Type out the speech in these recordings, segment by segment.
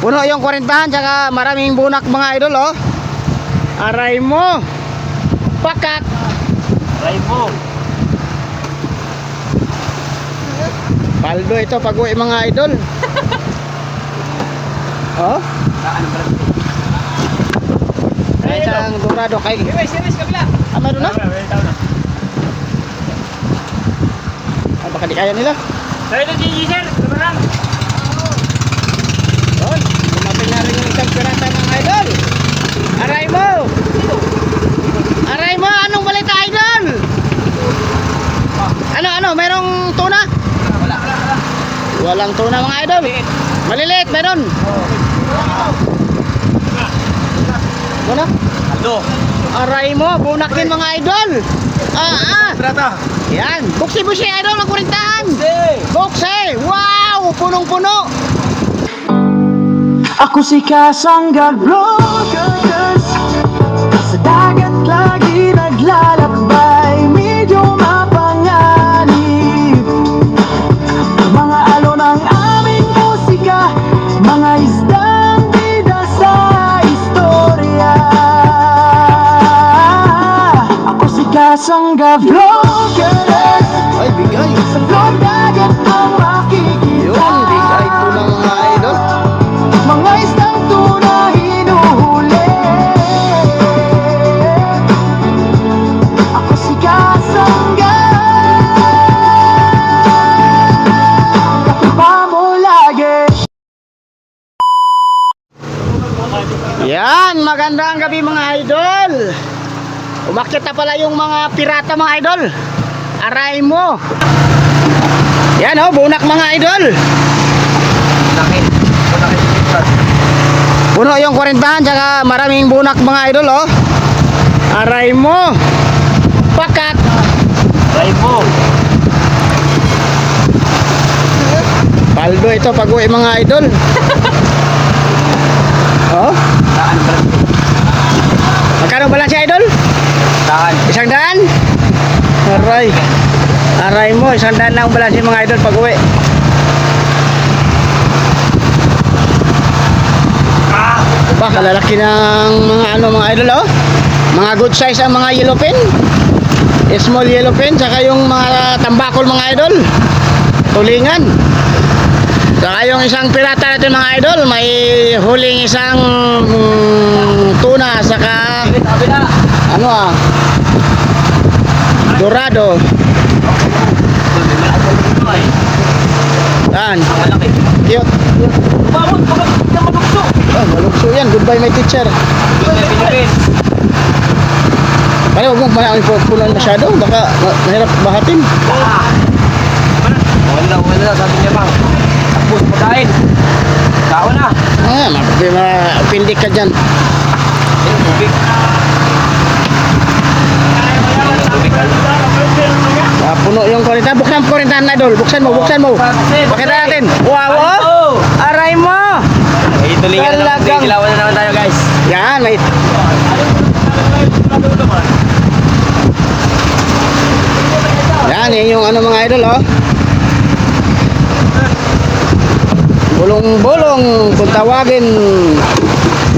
Puno yung 40, tsaka maraming bunak mga idol, oh. Aray mo. Pakat. Aray mo. Paldo ito pag uwi mga idol. Oh. Ay, isang dorado kay. Series kabila. Meron na? Ah, baka di kaya nila. Tayo na sir. Labarang. Doon. Lumapit na rin yung isang pirata mga idol. Aray mo. Aray mo. Anong balita idol? Ano? Merong tuna? Wala. Walang tuna mga idol. Maliliit, meron. Wala? Aldo. Aray mo, bunak din mga idol. Trata. Yan, buksi-buksi idol ng 40. Buksi. Wow, punong-puno. Ako si Kasanggag Vloggers, sa dagat lagi naglalakbay, medyo mapanganib. Mga alon ang aming musika, mga isdang bida sa istorya. Ako si Kasanggag Vloggers, Ay, bigay. sa vlog dagat ang makikita. Yun, bigay tulang mga idol. Mga isdang tuna hinuhuli. Ako si Kasangga, katipa mo lagi. Yan, magandang gabi mga idol. Umakyat na pala yung mga pirata mga idol. Aray mo. Yan oh, bunak mga idol. Puno yung 40, tsaka maraming bunak mga idol, oh. Aray mo. Pakat. Aray mo. Paldo ito pag uwi mga idol. Oh, magkano ba lang si idol? Tahan. 100? Aray. Aray mo, 100 lang pala si mga idol pag uwi. Ba, kalalaki ng mga idol, oh. Mga good size ang mga yellowfin. Small yellowfin, saka yung mga tambakol mga idol. Tulingan. Saka yung isang pirata natin mga idol, may huling isang tuna, saka dorado. Yan. Cute. Oh, malukso yan. Goodbye my teacher. Kaya huwag mong manakit punan masyado. Baka mahirap bahatin. Wala. Sabi niya bang. Tapos pagkain. Tao na. Mapindik ka dyan. Tubig. Puno yung 40. Buksan mo 40 na idol. Buksan mo. Pakita natin. Wow, oh. Aray mo. Ay, tulingan na naman. Talagang- Ilawan na naman tayo guys. Yan, may... Yan yung mga idol, oh. Bulong-bulong kung tawagin.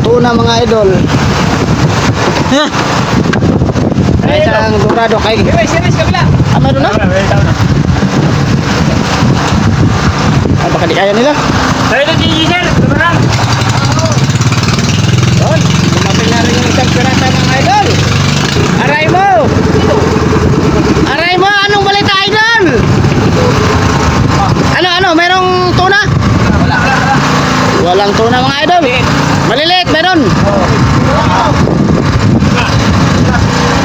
Tuna mga idol. Ay, isang dorado kay. Series kabila. Meron na? Ah, baka di kaya nila. Tayo na sir. Labarang. Doon, lumapit na rin yung isang pirata mga idol. Aray mo. Aray mo, anong balita idol? Ano, merong tuna? Wala. Walang tuna mga idol. Maliliit, meron.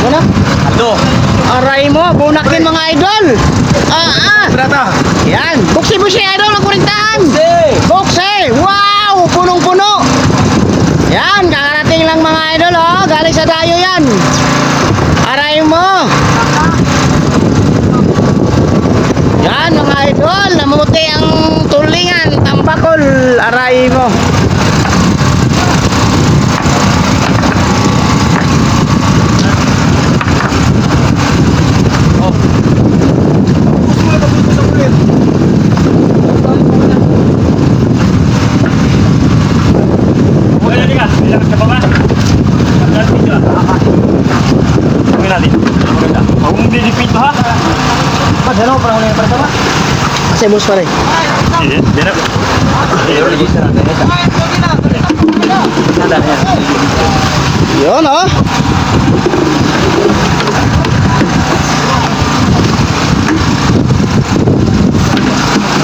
Wala? Aldo. Aray mo, bunak din mga idol. Trata. Yan, buksi-buksi idol ng 40. Buksi. Wow, punong-puno. Yan, kakarating lang mga idol, oh. Galing sa dayo yan. Aray mo. Yan mga idol, namuti ang tulingan, tambakol. Aray mo. Kasi boss pare. Yun oh.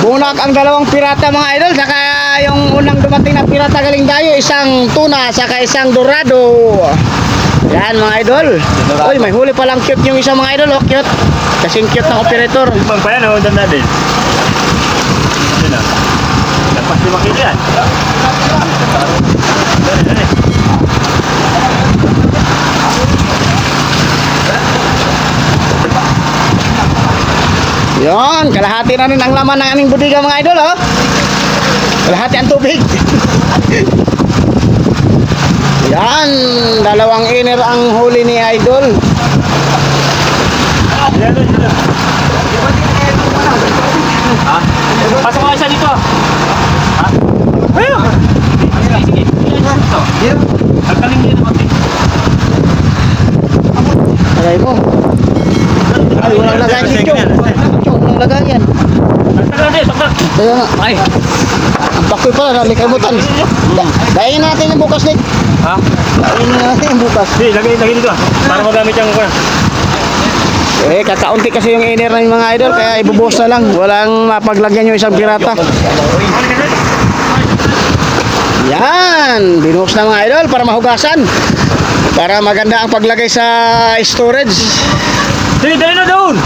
Bunak ang dalawang pirata mga idol, saka yung unang dumating na pirata galing dayo, isang tuna, saka isang dorado. Yan mga idol. Uy, may huli palang cute yung isang mga idol, oh, cute. Kasing cute ng operator. Ibang pa yan, oh, danda din. Ito na. Lapas 5 kilo yan. Dali, dali. Yon, kalahati na rin ang laman ng aming budiga mga idol, oh. Kalahati ang tubig. Yan, dalawang iner ang huli ni idol. Yan, yan, yan. Ha? Pasok ko isa dito. Ha? Ayun. Sige, sige. Ito. Agkaling din naman. Aray mo. Ay, walang lagayan si Chong. Chong, walang lagayan. Tagal din, tagal. Kaya nga, Ay. ang bakoy pala, nakalimutan. Daingin natin yung bukas, Nick. Ha? Daingin natin yung bukas. Sige, lagay dito. Para magamit yung kuna. Eh, kakaunti kasi yung iner ng mga idol, kaya ibubuhos na lang. Walang mapaglagyan yung isang pirata. Yan, binuhos na mga idol para mahugasan. Para maganda ang paglagay sa storage. Sige, dali na doon.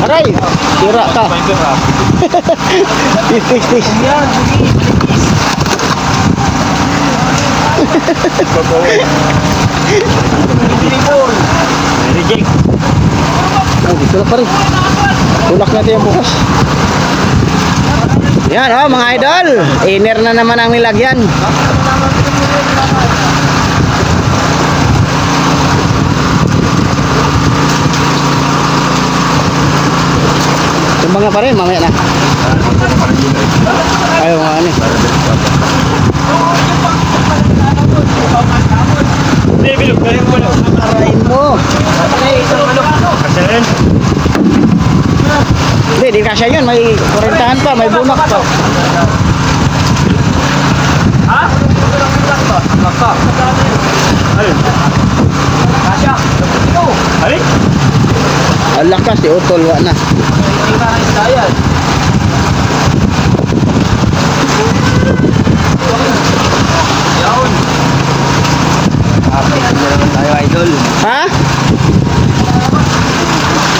Aray, tira ka. Tis. Reject. Oh, dito na pa rin. Tulak natin yung bukas. Yan oh mga idol. Iner na naman ang nilagyan. Tumbang na pa rin, mamaya na. Ayaw nga ano. Hindi, bilog. Galing mo lang. Arayin mo. Kasi rin. Hindi, di kasya yun. May kurentahan pa, may bunak pa. Ha? Baka. Ayun. Kasya. Ito. Alin? Ang lakas, di utol, wa na. Hindi ka na isda yan. Yaon. Happy na naman tayo, idol. Ha?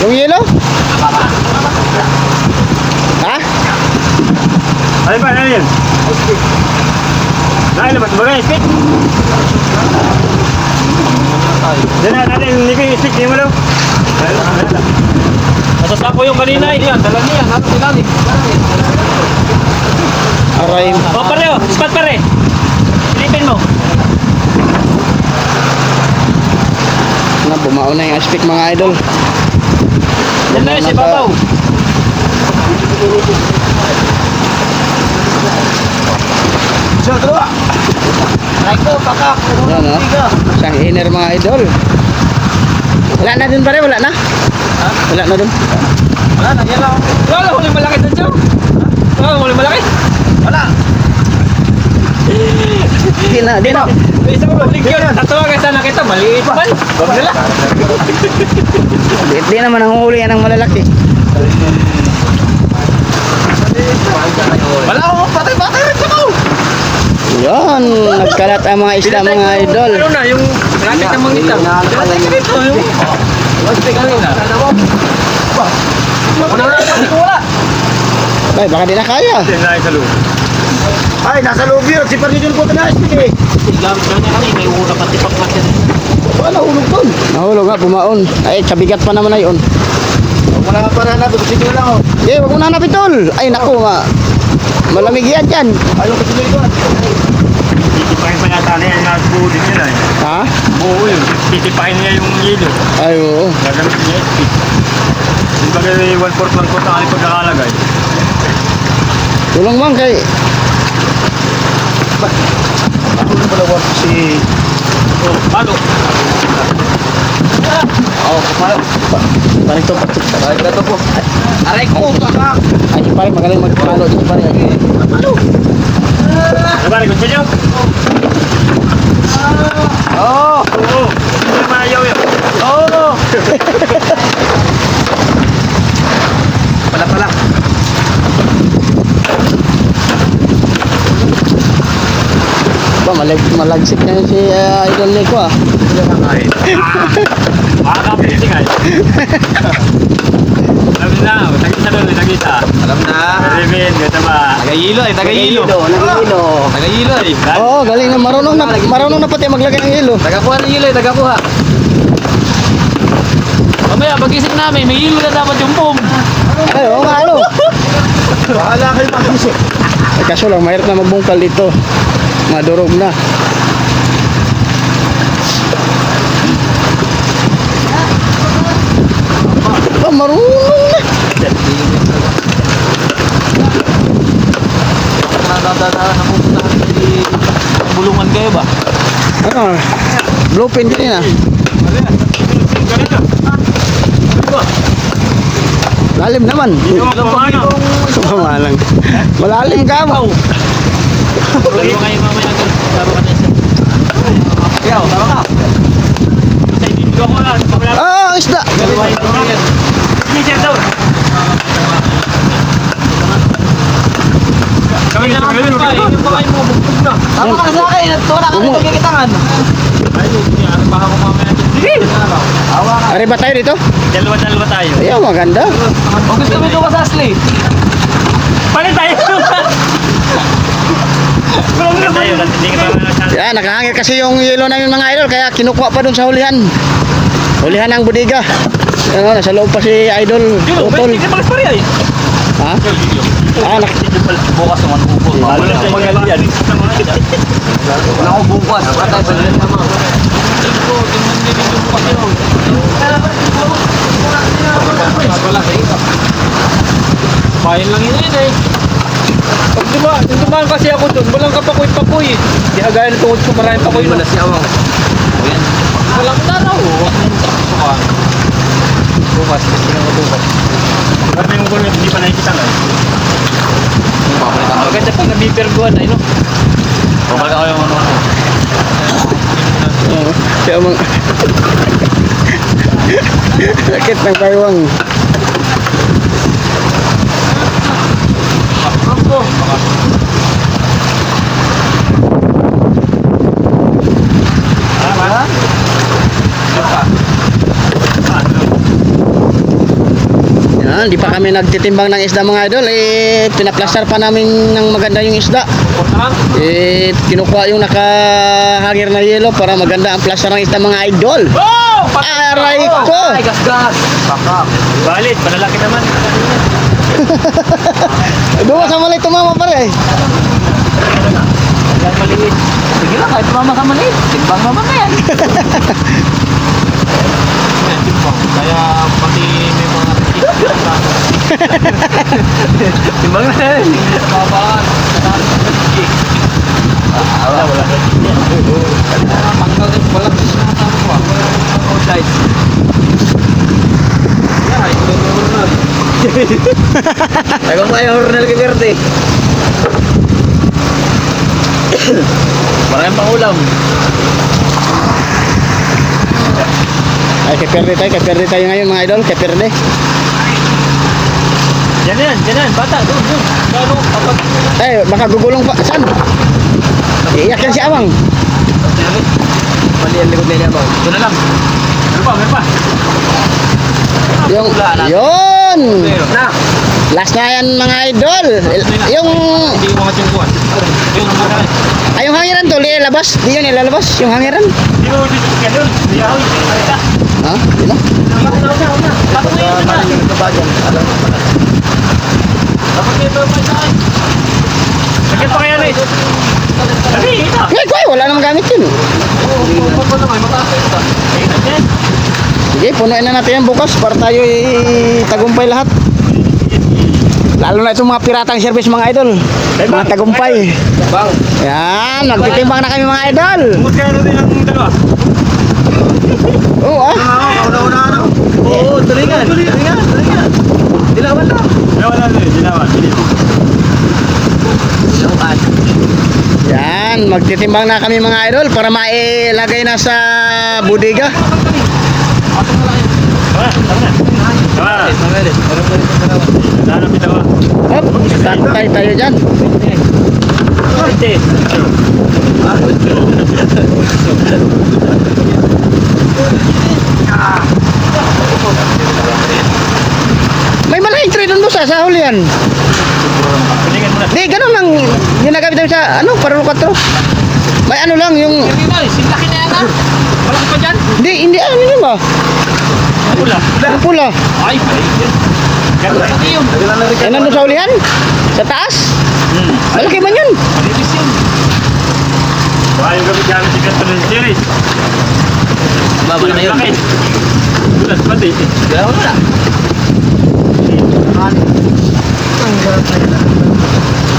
Yung yelo? Ha? Alin pa, alin yan? Nailabas mo rin, stick? Diyan na natin, hindi ko yung stick, hindi mo lang. Nasasapo yung kanina eh. Yan, dala niya. Ano ilalim? Aray. O pare o, spot pare. Silipin mo. Na, bumao na yung aspik mga idol. Yan na yun, si Babaw. So, dalawa. Like ko, pakak. Yan o. Isang iner mga idol. Wala na dun pare, wala na? Wala na dun. Wala na, yan lang. Wala, huling malaki doon siya. Wala, huling malaki. Wala. Di na, di na. Isa mo, huling yun. Tatawa ka sana kita, maliit man. Wala. Di naman ang huli yan ng malalaki. Wala ako, patay-patay rin siya mo. Yan, nagkalat ang mga isda mga idol. Ano na, yung racket ng mangita. Racket dito, yung... Wala kanina. Wala na, wala. Ay, baka di na kaya. Diyan na sa loob. Ay, nasa loob yun. Si Parnidol po na aspik eh. Gamit na niya kanina, yung una pati pakmat yan. Wala, nahulog dun. Nahulog nga, bumaon. Ay, kabigat pa naman na yun. Wala nga para na, sige lang ako. Eh, wag mo na hanapin tol. Ay, naku nga. Malamig yan dyan. Ayaw ko sige doon. Titipahin pa yata na yan, nasa buo din nila eh. Ha? Oo yun, titipahin niya yung yelo. Ay, oo. Gagamit niya yung stick. Yung bagay 1/4 lang ko sa alikod nakalagay. Tulong man kay... Ano pala work si... Oh, palo. Oo, palo. Parang ito, Aray ka to po. Aray ko, kaka. ay si pare magaling magpalo si pare. Palo. Ano ba, nagod nyo? Oo. Oo. Ano mayaw yun? Oo. Pala. Ba malagsik na yun si Idol Nico ah. Ay. Makakapiting ay. Alam na, nakita doon, nakita. Alam na. Rimin, gata ba? Tagayilo ay, tagayilo. Nagilo. Tagayilo ay. Oo, galing na marunong na pati maglagay ng hilo. Tagakuha ng hilo ay, tagakuha. Mamaya, pagising namin, may hilo na dapat yung boom. Ay, oo nga ano. Bahala kayo mag-isip. Ay, kaso lang, mahirap na magbungkal dito. Madurog na. Ba, marunong na. Napupuntahan si bulungan kayo ba? Ano? Bluepin din ah. Lalim naman. Kumalang. Malalim ka mo. Dalawa kayo mamaya doon. Taro ka na siya. Ikaw, taro ka. Ah, isda. Dalawa kayo mamaya. Kami na naman pa eh. Yung baka yung mga bugtog na. Tama ka sa akin. Tura ka na pagkikitangan. Ay, baka ko mamaya doon. Sige. Awa ka. Ari ba tayo dito? Dalawa-dalawa tayo. Ayaw, maganda. Kung gusto mo doon ka sa Ashley. Palit tayo! Tayo, hindi ka pa nagsasabi. Yan, nakahangir kasi yung yelo namin mga idol, kaya kinukuha pa dun sa hulihan. Hulihan ng bodega. Yan o, nasa loob pa si Idol Utol. Hindi ka pala ay. Ha? Ah, Bukas naman bukol. Lalo na sa mga yan. Wala ko bukas. Patay sa liit naman. Tingko, tingnan din yung bukas yun. Wala sa ito. Bayan lang yun eh. Pag dumaan kasi ako doon, walang kapakoy-pakoy eh. Di agaya na tungod ko maraming pakoy. Wala si Awang. Walang laraw. Bukas, tingnan ko bukas. Marami yung gulo, hindi pa nakikita nga. Maganda pag nabibirguan ay no. Bumalik ako yung ano. Siya mga... Sakit ng baywang. Yan, di pa kami nagtitimbang ng isda mga idol. Eh, pinaplastar pa namin ng maganda yung isda. Eh, kinukuha yung nakahangir na yelo para maganda ang plaster ng isda mga idol. Aray ko! Ay, gas-gas. Pakak. Balit, malalaki naman. Doon sa mali tumama pare. Yan maliit. Sige lang, kahit mama ka maliit. Timbang naman na yan. Timbang. Kaya pati may mga timbang na yan. Babaan. Wala. Tanggal din. Walang sinasama ko. Outside. Yan, ito na. Tagang pa yung Ronald Kagarte. Maraming pang ulam. Ay, keperde tayo ngayon mga idol, keperde. Diyan yan, bata, doon. Gano, kapag Ay, baka gugulong pa. Saan? Iiyak yan si Awang. mali ang likod nila ba? Ito na lang. Meron pa. Yun! Na! Last na yan mga idol. Yung, Hindi ko mga tingkuhan. yung hangiran to, labas. Di yun ilalabas, yung hangiran. Hindi mo dito doon. Hindi ako. Ha? Di ba? Tapos na yun na. Dapat kayo pa saan? Sakit pa kaya na eh. Sabi, ito. Ngay, wala namang gamit yun. Oo, naman, mataas na ito. Sige, punuin na natin yan bukas para tayo tagumpay lahat. Lalo na itong mga piratang service mga idol. Mga tagumpay. Bang. Yan, magtitimbang na kami mga idol. Bukod kaya natin ang dalawa. Oo ah. Kauna-una ano? Oo, tulingan. Dilawan lang. Dalawa na rin, dalawa. Dilawan. Yan, magtitimbang na kami mga idol para mailagay na sa bodega. Tama, tama. Dalawa na bitawa. Hop, tantay tayo dyan. May malaking tray doon sa huli yan. Pilingan mo na. Di, ganun lang. Ginagamit namin sa, ano, parang 4. May ano lang, yung... Silaki na yan ha. Walang pa dyan. Hindi, ano yun ba? Pula. Yung pula. Ay, Ganda. pati yun. Yan nandun sa hulihan? Sa taas? Malaki man yun. Malipis yun. Baka yung gamit namin si Ganto ng series. Baba na yun. Laki. Bulas pati. Dilawan mo na.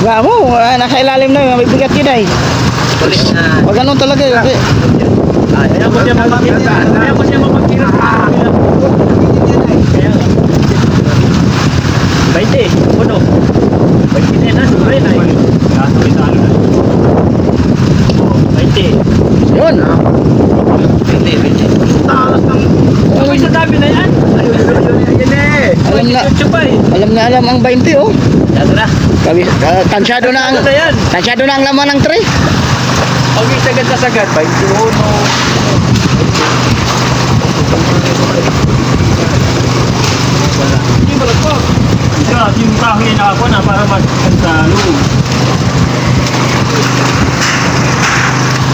Nga mo, nasa ilalim na, may bigat yun ay. Tulis na. Wag ganun talaga yun. Kaya mo siya mapagkira. Kaya mo siya mapagkira. Kaya nga. 20. Puno. 20 na yan ha. Sobra yun ay. Kaso may talo na. 20. Yun. Hindi. Sabay sa dami na yan. Alam na alam ang 20 oh. Yato na. Tansyado na ang Ano na yan? tansyado na ang laman ng tray. Okay, sagad na sagad. 21. Hindi ba po? Yung kahoy na ako na para sa loob.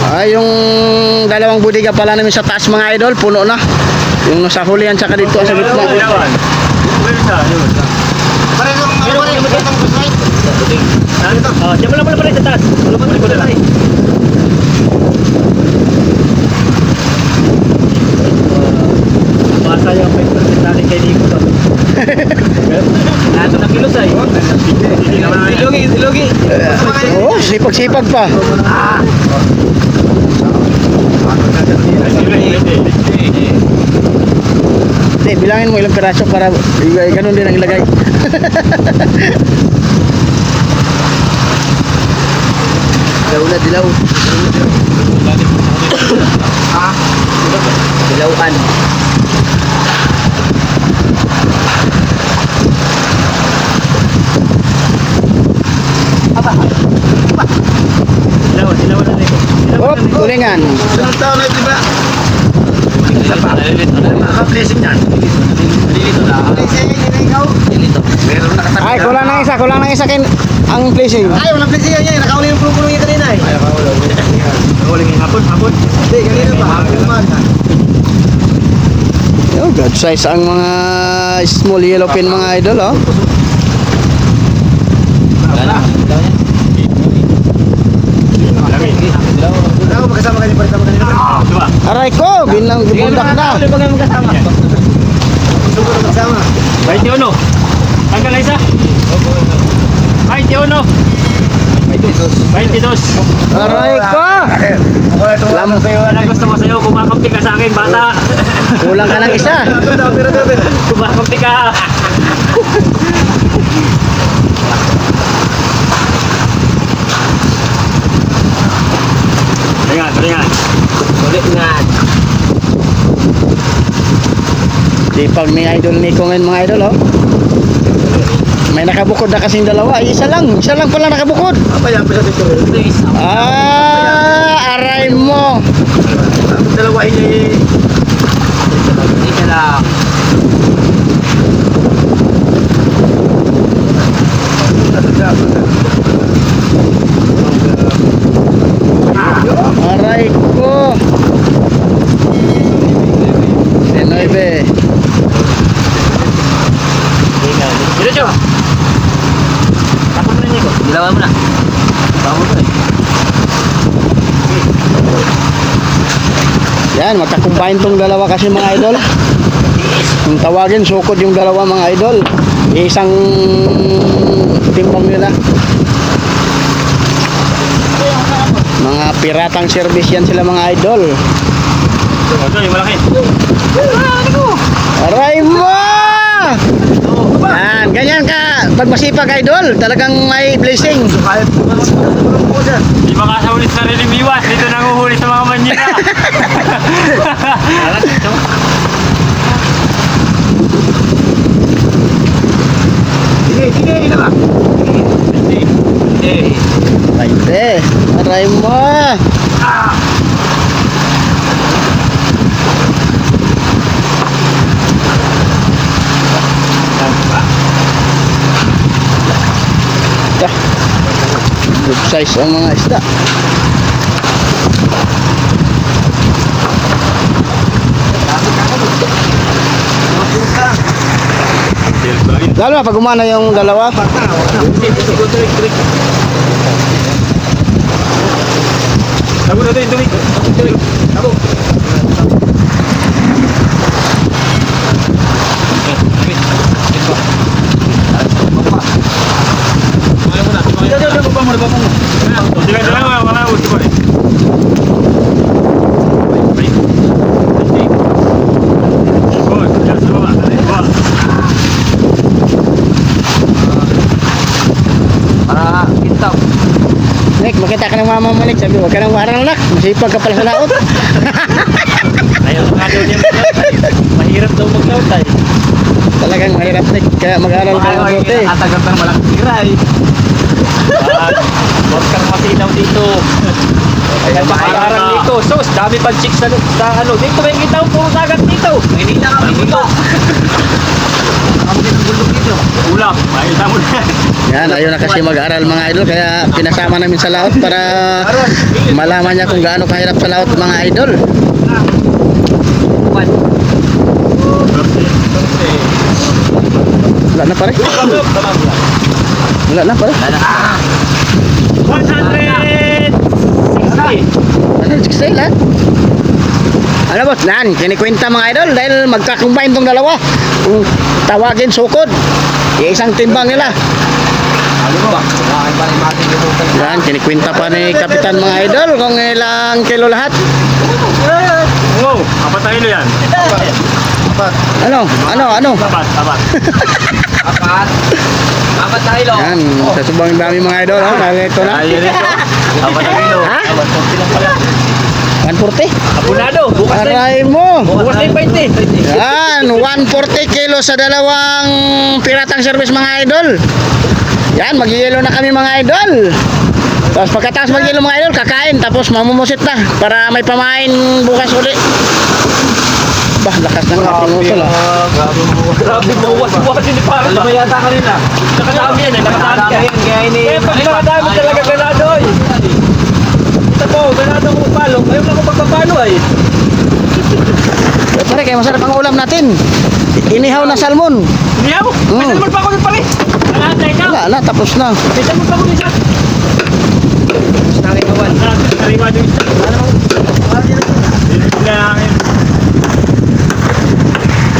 Ay, yung dalawang budiga pala namin sa taas mga idol, puno na. Yung nasa hulihan tsaka dito sa gitna. Dalawan. Meron sa yun. Diyan mo lang pala sa taas. Wala pa rin ko na lang. Basta yung 5% natin kay Nico to. Nato na kilos ay. Hindi naman Ilugi. Oh, sipag-sipag pa. Hindi, bilangin mo ilang piraso para ganun din ang ilagay. Dilaw. Dilawan. Dilawan na Nico. Hop, tulingan. Anong taon na ito ba? Naka-blessing yan. Nalilito na. Nalilito. Meron nakatabi. Ay, kulang ng isa ang placing. Ay, walang blessing yan yan. Nakauli yung puno yung kanina eh. Nakahuling yung hapon. Hindi, kanina ba? Oh, God size ang mga small yellowfin mga idol oh. Ako magkasama kayo pa kanina. Diba? Aray ko, binundak na. Ano ba kayo magkasama? Gusto ko magkasama. 21. Tanggal na isa. 21. 22. Aray ko. Alam mo kayo, ano gusto mo sa'yo? Kumakampi ka sa akin, bata. Kulang ka ng isa. Kumakampi ka. Tulingan. Tulingan. Sipag ni idol Nico ngayon mga idol oh. May nakabukod na kasing dalawa. Ay, isa lang pala nakabukod. Apa yan? Pisa dito. Aray mo. Dalawa ini. Isa lang. Aray ko. Sinoybe. Diretso. Tapos na Nico. Dilawan mo na. Bago to eh. Yan, magkakumbine tong dalawa kasi mga idol. Kung tawagin, sukod yung dalawa mga idol. Isang timbang nila. Mga piratang service yan sila mga idol. Ito, yung malaki. Aray mo! Yan, ganyan ka. Pag masipag idol, talagang may blessing. Di makasaulit sa rin ni Miwas. Dito nanguhuli sa mga manyina. Alat ito. Pwede. Aray mo! Ito. Good size ang mga isda. Lalo na pag umana yung dalawa. Tabo na ito yung tubig. Tabo. Sila dalawa, wala ko ito eh. Nick, makita ka ng mama Malik. Sabi, huwag ka nang warang nak. Masipag ka pala sa laot. Ayaw nga daw niya mag-laut. Mahirap daw mag-laut ay. Talagang mahirap Nick. Kaya mag-aaral ka ng mabuti. Atagat ng malaking kiray. Huwag kang masilaw dito. Ayan pa kalarang dito. Sos, dami pang chicks sa ano. Dito may kita puro sagat dito. Maynila kami dito. Kami din bulog dito. Ulam, makita mo na. Yan, ayaw na kasi mag-aaral mga idol. Kaya pinasama namin sa laot para malaman niya kung gaano kahirap sa laot mga idol. Wala na pare. Wala na pare. 100! Ano, 16 lahat? Ano boss, nan, kinikwenta mga idol dahil magkakumbine tong dalawa. Kung tawagin sukod, isang timbang nila. Yan, kinikwenta pa ni Kapitan mga idol kung ilang kilo lahat. Wow, apat na kilo yan. Ano? Tapat. Apat na kilo. Yan, sa subang dami mga idol. Oh, ito na. Ayun ito. Apat na kilo. Ha? 140 lang pala. 140. Abunado. Bukas na. Aray mo. Bukas na yung 20. Yan, 140 kilo sa dalawang piratang service mga idol. Yan, mag-yelo na kami mga idol. Tapos pagkatapos mag-yelo mga idol, kakain. Tapos mamumusit na para may pamain bukas uli. Bah, lakas ng ating utol ah. Grabe mo. Bukas yun para. Alam mo yata kanina. Nakadami yan eh. Nakadami ka. Kaya pag nakadami talaga ganado eh. Ito po, ganado mo palo. Ayaw lang ko pagpapalo ay. Eh, pare, kaya masarap ang ulam natin. Inihaw na salmon. Hindi ako. May salmon pa ako din pare. Wala na, tapos na. May salmon pa ako din siya. Narimawan. Karima din isa. Dito na ang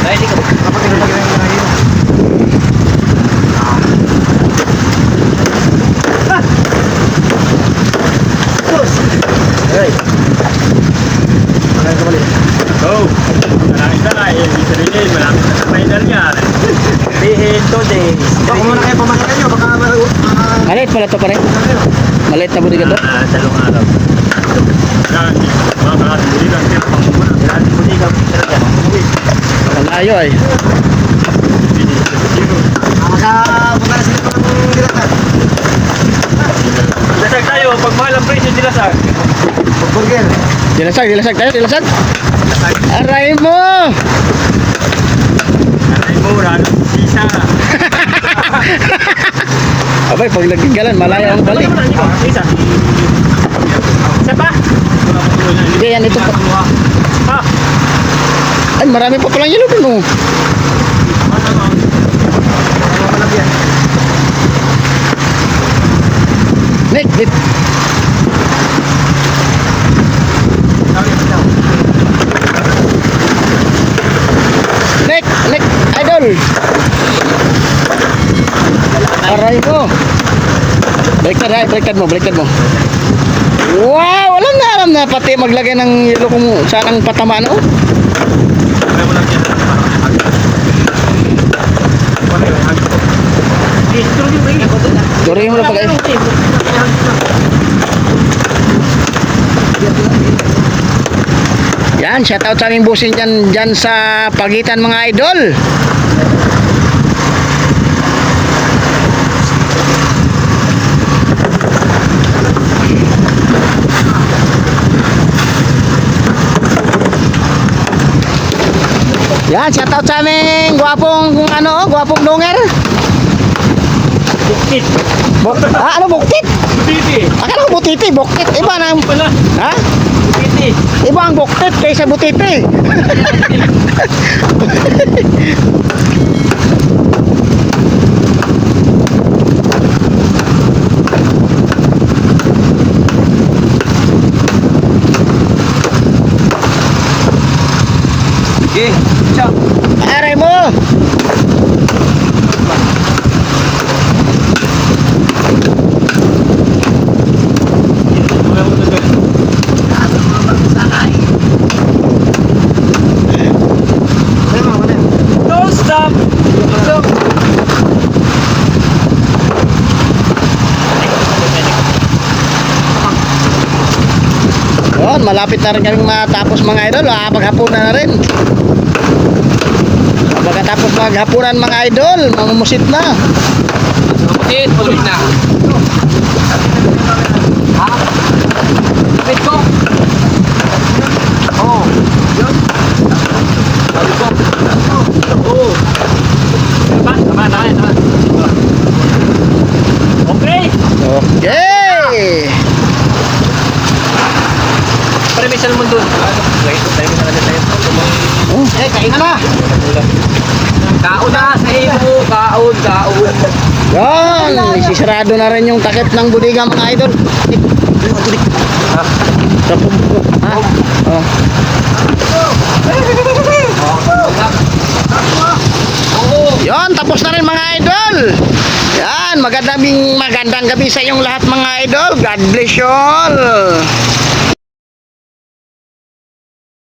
Ay, di ka. Kapag tinatagin na yun. Hey. go. Maraming talay. Ibig sabihin, maraming medal yan. Bihin 2 days. Baka muna kayo pamahiran nyo. Baka Maliit pala to pare. Maliit na budiga to. Talong araw. Yan, mga kakasuli lang. Kaya pang muna. Lahat ng buti ka. Talaga. Malayo ay. Makapunta na sila pa ng diratan. Lasag tayo. Pag mahal ang presyo, dilasag. Burger. Dilasag tayo, dilasag. Aray mo! Aray mo, rano sisa. Abay, pag nagkigalan, malayo ang balik. Isa. Isa pa. Hindi, yan ito pa. Ha? Ay, marami pa palang yelo dun oh. Nick, Nick. Nick! Aray mo. Baliktad mo. Wow, walang na alam na pati maglagay ng yelo kung saan ang patama, no? Kaya mo lang yan. Tuloy mo na pag Yan, shoutout sa aming busing dyan sa Pagitan mga idol. Yan, shoutout sa aming gwapong donger. Bukit. Ano buktit? Bukiti. Akala ko butiti, buktit. Iba na ang... Pala. Ha? Bukiti. Iba ang buktit kaysa butiti. Sige, ciao. Aray mo! Don't stop. Stop. Yun, malapit na rin kaming matapos mga idol. Paghapunan na rin. Pagkatapos maghapunan mga idol, mamumusit na. Kapatid, paluin na. Ha? Kapit ko. Oo. Yun. Sabi ko. Oo. Tama. Okay. Okay! Pare, may salmon dun. Tayo na natin tayo. Kain na na! Kaon na sa imo. Kaon. Yun! Isisarado na rin yung takip ng budiga mga idol. Ha? Ha? Oh. Yun, tapos na rin mga idol. Yan, magandang gabi sa inyong lahat mga idol. God bless you all.